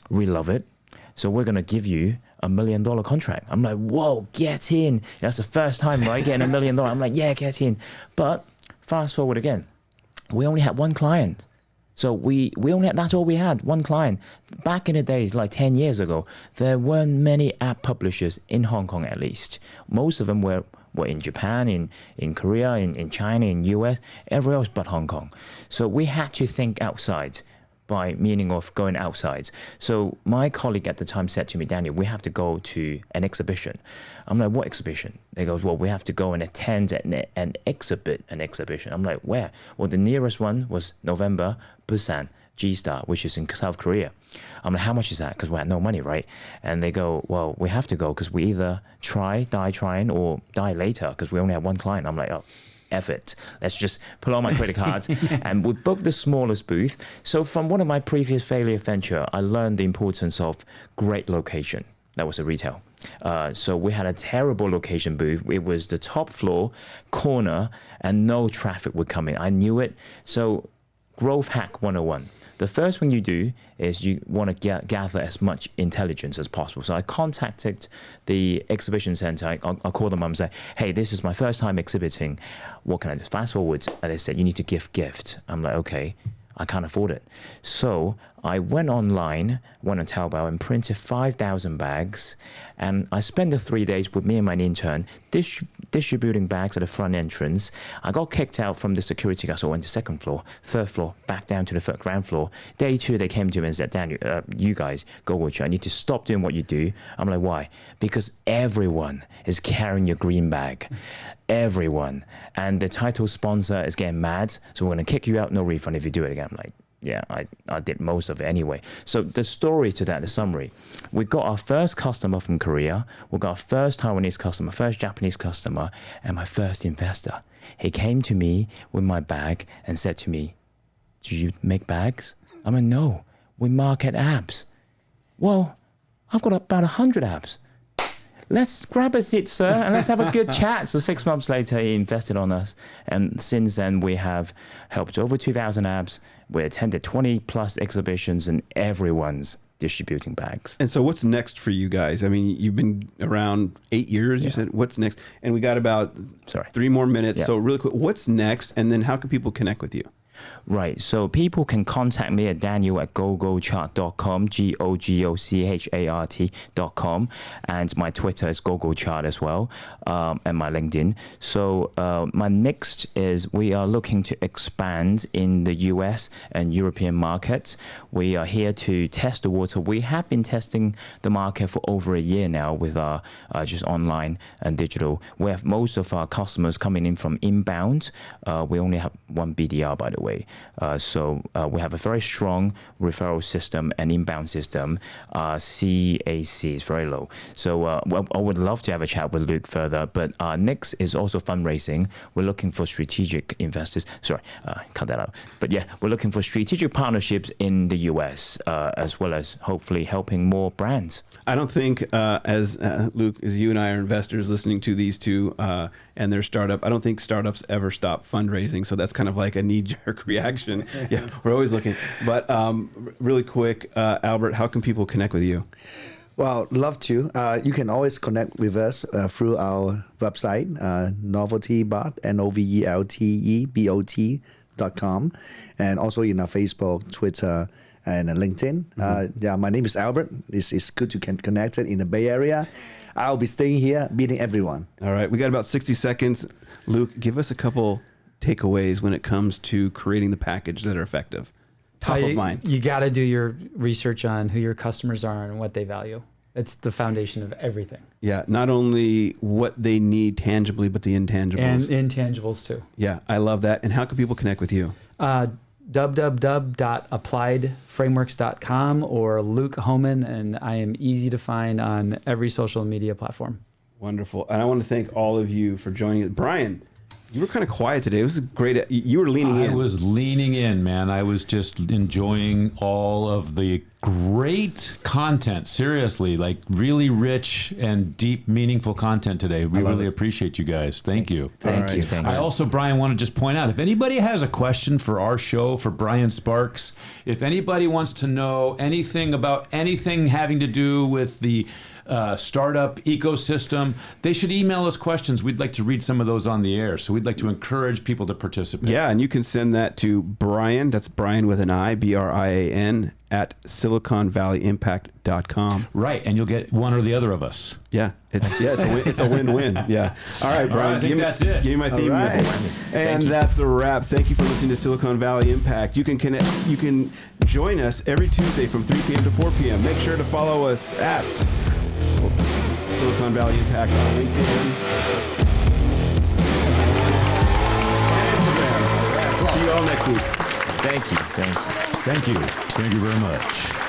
E: We love it. So we're going to give you $1 million contract." I'm like, "Whoa, get in." That's the first time, right? Getting $1 million. I'm like, "Yeah, get in." But fast forward again. We only had one client. So we only had, that's all we had, one client. Back in the days, like 10 years ago, there weren't many app publishers in Hong Kong, at least. Most of them were in Japan, in Korea, in China, in US, everywhere else but Hong Kong. So we had to think outside, by meaning of going outside. So my colleague at the time said to me, "Daniel, we have to go to an exhibition." I'm like, "What exhibition?" They goes, "Well, we have to go and attend and exhibit an exhibition." I'm like, "Where?" "Well, the nearest one was November, Busan, G-Star, which is in South Korea." I'm like, "How much is that?" Because we had no money, right? And they go, "Well, we have to go because we either die trying, or die later because we only have one client." I'm like, "Oh, effort. Let's just pull out my credit cards." And we booked the smallest booth. So from one of my previous failure venture, I learned the importance of great location. That was a retail. So we had a terrible location booth. It was the top floor, corner, and no traffic would come in. I knew it. So growth hack 101. The first thing you do is you want to gather as much intelligence as possible. So I contacted the exhibition center. I called them up and say, "Hey, this is my first time exhibiting. What can I do?" Fast forward, and they said, "You need to give gift." I'm like, "Okay, I can't afford it." So I went online, went on Taobao and printed 5,000 bags. And I spent the 3 days with me and my intern distributing bags at the front entrance. I got kicked out from the security guard, so I went to second floor, third floor, back down to the ground floor. Day 2, they came to me and said, "Daniel, you guys, GoGoChart, I need to stop doing what you do." I'm like, "Why?" "Because everyone is carrying your green bag. Everyone. And the title sponsor is getting mad, so we're going to kick you out, no refund if you do it again." I'm like, "Yeah, I did most of it anyway." So the story to that, the summary, we got our first customer from Korea, we got our first Taiwanese customer, first Japanese customer, and my first investor. He came to me with my bag and said to me, "Do you make bags?" I'm like, "No, we market apps." "Well, I've got about 100 apps. Let's grab a seat, sir, and let's have a good chat." So 6 months later, he invested on us. And since then, we have helped over 2,000 apps. We attended 20 plus exhibitions, and everyone's distributing bags.
B: And so what's next for you guys? I mean, you've been around 8 years, you said. What's next? And we got about 3 more minutes. Yeah. So really quick, what's next? And then how can people connect with you?
E: Right. So people can contact me at daniel@gogochart.com, GoGoChart.com. And my Twitter is GoGoChart as well, and my LinkedIn. So my next is we are looking to expand in the US and European markets. We are here to test the water. We have been testing the market for over a year now with our just online and digital. We have most of our customers coming in from inbound. We only have one BDR, by the way. way. So we have a very strong referral system and inbound system. CAC is very low. So I would love to have a chat with Luke further, but next is also fundraising. We're looking for strategic investors. Sorry, cut that out. But yeah, we're looking for strategic partnerships in the US, as well as hopefully helping more brands.
B: I don't think, as Luke, as you and I are investors listening to these two and their startup, I don't think startups ever stop fundraising. So that's kind of like a knee-jerk reaction. Yeah, we're always looking. But really quick, Albert, how can people connect with you?
D: Well, love to. You can always connect with us through our website, Noveltebot, NOVELTEBOT.com, and also in our Facebook, Twitter, and LinkedIn. Yeah, my name is Albert. It's good to get connected in the Bay Area. I'll be staying here, meeting everyone.
B: All right, we got about 60 seconds. Luke, give us a couple takeaways when it comes to creating the package that are effective. Top of mind.
C: You got to do your research on who your customers are and what they value. It's the foundation of everything.
B: Yeah, not only what they need tangibly, but the intangibles.
C: And intangibles too.
B: Yeah, I love that. And how can people connect with you?
C: www.appliedframeworks.com or Luke Hohmann, and I am easy to find on every social media platform.
B: Wonderful. And I want to thank all of you for joining us. Brian, you were kind of quiet today. It was great. You were leaning in.
F: I was leaning in, man. I was just enjoying all of the great content. Seriously, like really rich and deep, meaningful content today. We really appreciate you guys. Thank you.
E: Thank you.
F: I also, Brian, want to just point out, if anybody has a question for our show, for Brian Sparks, if anybody wants to know anything about anything having to do with the startup ecosystem, they should email us questions. We'd like to read some of those on the air. So we'd like to encourage people to participate.
B: Yeah, and you can send that to Brian, that's Brian with an I, BRIAN, at SiliconValleyImpact.com.
F: Right, and you'll get one or the other of us.
B: Yeah, it's a win-win. Yeah. All right, Brian,
F: I think that's it.
B: Give me my theme music. And that's a wrap. Thank you for listening to Silicon Valley Impact. You can join us every Tuesday from 3 p.m. to 4 p.m. Make sure to follow us at Silicon Valley Impact on LinkedIn and Instagram. See you all next week.
E: Thank you.
F: Thank you very much.